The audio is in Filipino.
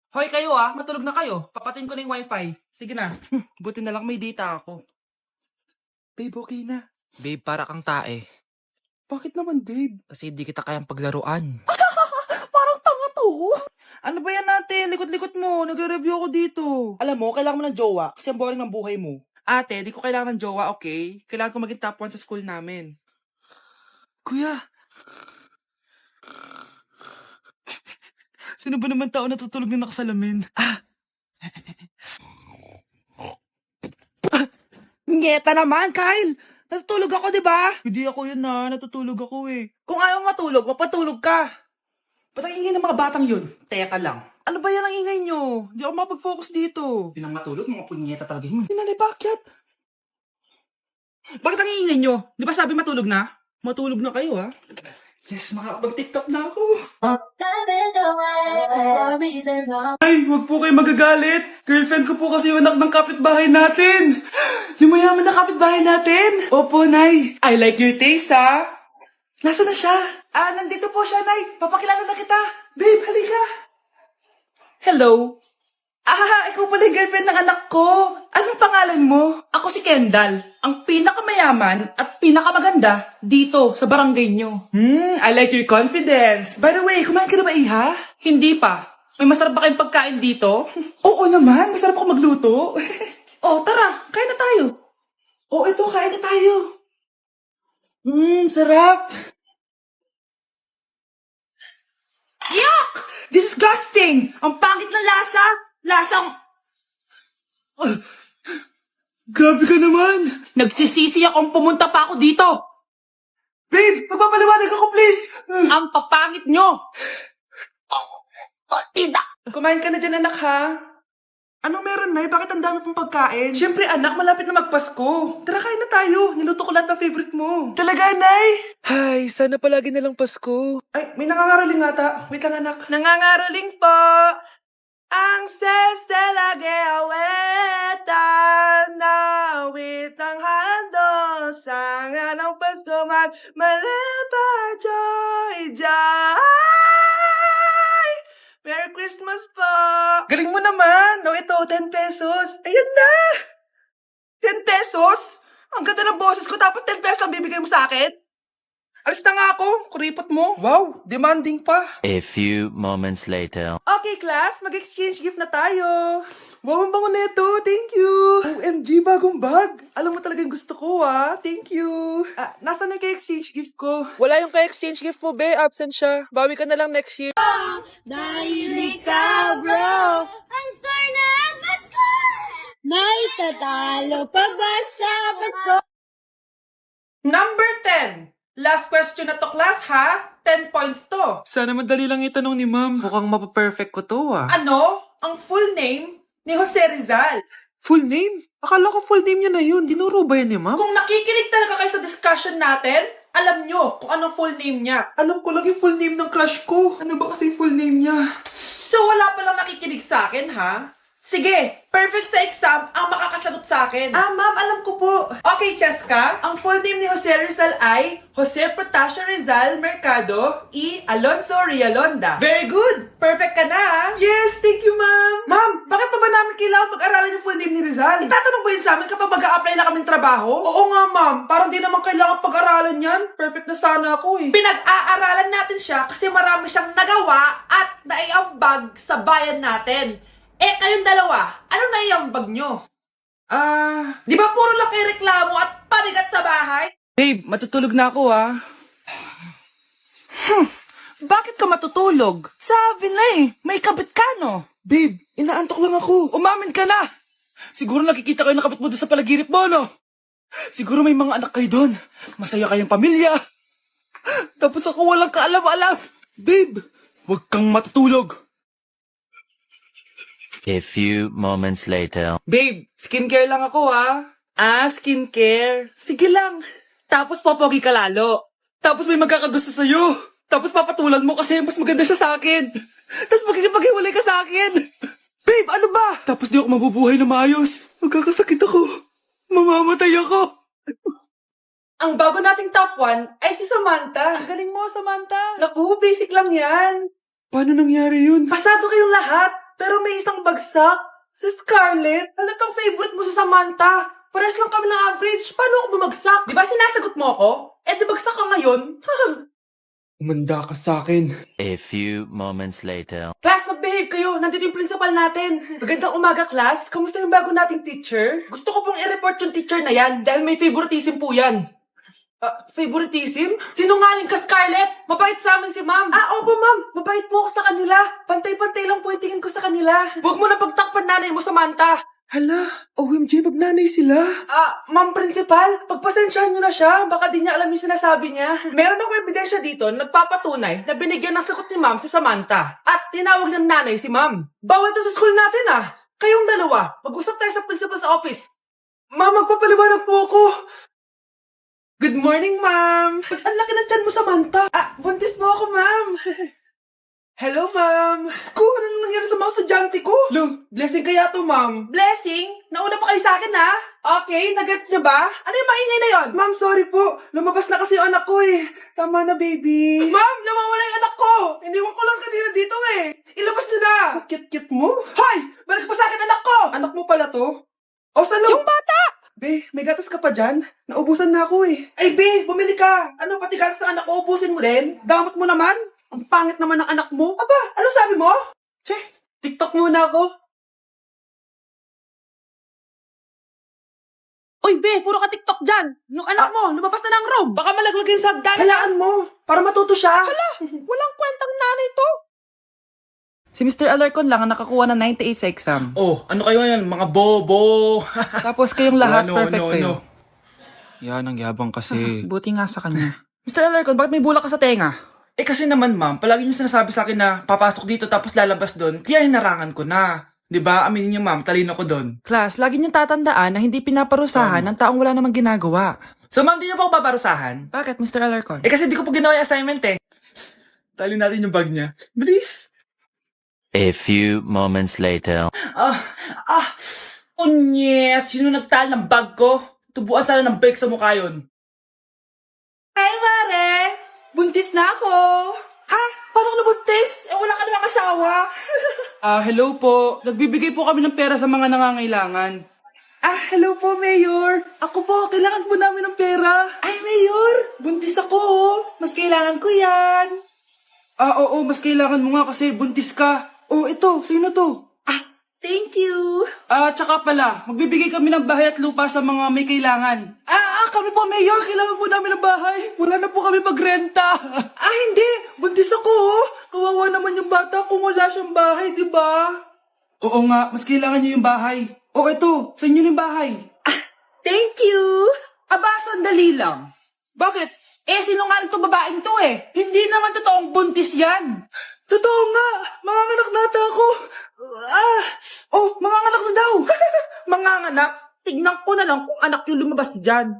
Hoy kayo matulog na kayo. Papatin ko na yung wifi. Sige na. Buti na lang may data ako. Babe, okay na. Babe, para kang tae. Bakit naman, babe? Kasi di kita kayang paglaruan. Parang tanga to. Ano ba yan natin? Likot-likot mo. Nagre-review ako dito. Alam mo, kailangan mo ng jowa kasi ang boring ng buhay mo. Ate, di ko kailangan ng jowa, okay? Kailangan ko maging top 1 sa school namin. Kuya. Sino ba naman tao natutulog na nakasalamin? Ngeta naman, Kyle! Natutulog ako, di ba? Hindi ako yun natutulog ako eh. Kung ayaw matulog, mapatulog ka. Ba't ang ingay ng mga batang yun? Teka lang. Ano ba yan ang ingay nyo? Di ako mapag-focus dito. Yun ang matulog, mga punyeta talaga yun. Sinanay, bakit? Bakit ang ingay nyo? Di ba sabi matulog na? Matulog na kayo, ha? Yes, makakapag-tiktok na ako. Ay, wag po kayo magagalit. Girlfriend ko po kasi yung anak ng kapitbahay natin. Yung mayaman na kapitbahay natin. Opo, Nay. I like your taste, ha? Nasaan na siya? Nandito po siya, Nay. Papakilala na kita. Babe, halika. Hello. Ikaw pala yung girlfriend ng anak ko. Anong pangalan mo? Ako si Kendall, ang pinakamayaman at pinakamaganda dito sa barangay nyo. I like your confidence. By the way, kumain ka na ba, Iha? Hindi pa. May masarap ba kayong pagkain dito? Oo naman, masarap ako magluto. Tara, kain na tayo. Ito, kain na tayo. Sarap. Yuck! Disgusting! Ang pangit na lasa! Lasang... Grabe ka naman! Nagsisisi akong pumunta pa ako dito! Babe, magpapaliwanag ako, please! Ang papangit nyo! Kumain ka na dyan, anak, ha? Anong meron, Nay? Bakit ang dami pong pagkain? Siyempre, anak, malapit na magpasko. Tara, kain na tayo. Niluto ko lahat ng favorite mo. Talaga, Nay? Ay, sana palagi na lang Pasko. Ay, may nangangaraling ata. Wait lang, anak. Nangangaraling po. Ang seselage awetan na witang hando sa nga ng Pasko magmalapa joy joy. Merry Christmas po! Galing mo naman! Ito, 10 pesos. Ayan na! 10 pesos? Ang ganda ng boses ko tapos 10 pesos lang bibigay mo sa akin? Alis na nga ako, kuripot mo. Wow, demanding pa. A few moments later. Okay, class, mag-exchange gift na tayo. Wow, ang bango neto. Thank you. OMG, bagong bag. Alam mo talaga yung gusto ko, Thank you. Nasaan na yung exchange gift ko? Wala yung ka-exchange gift mo, be. Absent siya. Bawi ka na lang next year. Dahil ikaw, bro, ang star na Pasko! May tatalo pa ba sa Pasko? Number 10. Last question na to, class, ha? 10 points to. Sana madali lang itanong ni ma'am. Mukhang mapaperfect ko to, Ano? Ang full name ni Jose Rizal. Full name? Akala ko full name niya na yun. Dinuro ba yan ni ma'am? Kung nakikinig talaga kayo sa discussion natin, alam nyo kung anong full name niya. Alam ko lang yung full name ng crush ko. Ano ba kasi full name niya? So wala palang nakikinig sa akin, ha? Sige, perfect sa exam ang makakasagot sa akin. Ma'am, alam ko po. Okay, Cheska, ang full name ni Jose Rizal ay Jose Protasio Rizal Mercado y Alonso Rialonda. Very good! Perfect ka na, ha? Yes, thank you, ma'am. Ma'am, bakit pa ba namin kailangan pag-aralan yung full name ni Rizal? Itatanong ba yun sa amin kapag mag-a-apply na kaming trabaho? Oo nga, ma'am. Parang di naman kailangan pag-aralan yan. Perfect na sana ako, eh. Pinag-aaralan natin siya kasi marami siyang nagawa at naiambag sa bayan natin. Kayong dalawa, ano naiambag nyo? Di ba puro lang kayo reklamo at panigat sa bahay? Babe, matutulog na ako, Bakit ka matutulog? Sabi na may kabit ka, no? Babe, inaantok lang ako. Umamin ka na! Siguro nakikita kayo ng kabit mo doon sa palagirip mo, no? Siguro may mga anak kayo doon. Masaya kayong pamilya. Tapos ako walang kaalam-alam. Babe, wag kang matutulog. A few moments later. Babe, skincare lang ako, skincare. Sige lang. Tapos popogi ka lalo. Tapos may magkakagusto sa'yo. Tapos papatulan mo kasi mas maganda siya sa akin. Tapos magkikipaghiwalay ka sa akin. Babe, ano ba? Tapos di ako mabubuhay na maayos. Magkakasakit ako. Mamamatay ako. Ang bago nating top 1 ay si Samantha. Ang galing mo, Samantha. Naku, basic lang yan. Paano nangyari yun? Pasado kayong lahat. Pero bumagsak? Si Scarlett? Halatang favorite mo sa Samantha. Pares lang kami ng average. Paano ako bumagsak? Di ba sinasagot mo ako? Eh, di bagsak ka ngayon? Umanda ka sa akin. A few moments later. Class, mag-behave kayo. Nandito yung principal natin. Magandang umaga, class. Kamusta yung bago nating teacher? Gusto ko pong i-report yung teacher na yan dahil may favoritism po yan. Favoritism? Sinungaling ka, Scarlett! Mabait sa amin si ma'am. Opo, ma'am. Mabait po ako sa kanila. Pantay-pantay lang po yung tingin ko sa kanila. Huwag mo na pagtakpan nanay mo, Samantha. Hala, OMG, magnanay sila. Ma'am Principal, pagpasensyahan niyo na siya. Baka di niya alam yung sinasabi niya. Meron akong ebidensya dito na nagpapatunay na binigyan ng sagot ni ma'am si Samantha. At tinawag ng nanay si ma'am. Bawal to sa school natin Kayong dalawa, mag-usap tayo sa principal's office. Ma'am, magpapaliwanag po ako. Good morning, ma'am. Ba't ang laki ng tiyan mo, Samantha? Buntis po ako, ma'am. Hello, ma'am. Sko, ano nang nangyari sa mga estudyante ko? Lo, blessing kaya to, ma'am. Blessing? Nauna pa kayo sa akin, ha? Okay, nagets niyo ba? Ano yung maingay na yon? Ma'am, sorry po. Lumabas na kasi yung anak ko eh. Tama na, baby. Ma'am, nawawala yung anak ko. Iniwan ko lang kanina dito eh. Ilabas niyo na. Kit-kit mo? Hoy! Balik pa sa akin anak ko! Anak mo pala to? O, salo? Yung bata! Be, may gatas ka pa dyan? Naubusan na ako eh. Ay, Be, bumili ka. Ano, pati gatas ng anak ko, ubusin mo din? Damot mo naman. Ang pangit naman ng anak mo. Aba, ano sabi mo? Che, TikTok muna ako. Uy, Be, puro ka TikTok dyan. Yung anak mo, lumabas na ng room. Baka malaglag yung sagdan. Halaan mo, para matuto siya. Hala, walang kwentang nanay to. Si Mr. Alarcon lang ang nakakuha ng 98 sa exam. Oh, ano kayo yan? Mga bobo! Tapos kayong lahat perfect no. kayo. Yan ang yabang kasi. Buti nga sa kanya. Mr. Alarcon, bakit may bulak ka sa tenga? Eh kasi naman ma'am, palagi niyo sinasabi sa akin na papasok dito tapos lalabas doon, kaya hinarangan ko na. 'Di ba? Aminin niyo ma'am, talino ko doon. Class, lagi niyong tatandaan na hindi pinaparusahan ng taong wala namang ginagawa. So ma'am, di niyo pa ako paparusahan? Bakit, Mr. Alarcon? Eh kasi di ko pa ginawa yung assignment eh. Tali natin yung bag niya. Bilis! A few moments later. Unyes! Sino nagtal ng bag ko? Tubuan sana ng bake sa mukha yun. Hi, Mare! Buntis na ako! Ha? Paano ka nabuntis? Eh, wala ka namang asawa. Hello po. Nagbibigay po kami ng pera sa mga nangangailangan. Hello po, Mayor. Ako po, kailangan po namin ng pera. Ay, Mayor, buntis ako. Mas kailangan ko yan. Oo, mas kailangan mo nga kasi buntis ka. Oh, ito, sino to? Thank you. Tsaka pala, magbibigay kami ng bahay at lupa sa mga may kailangan. Kami po, Mayor, kailangan po namin ng bahay. Wala na po kami pagrenta. Hindi. Buntis ako, Kawawa naman yung bata kung wala siyang bahay, di ba? Oo nga, mas kailangan niyo yung bahay. Oh, ito, sa inyo yung bahay. Thank you. Sandali lang. Bakit? Sinungaling to babaeng to eh. Hindi naman totoong buntis yan. Totoo nga. Manganganak na ata ako. Manganganak na daw. Manganganak? Tignan ko na lang kung anak yung lumabas dyan.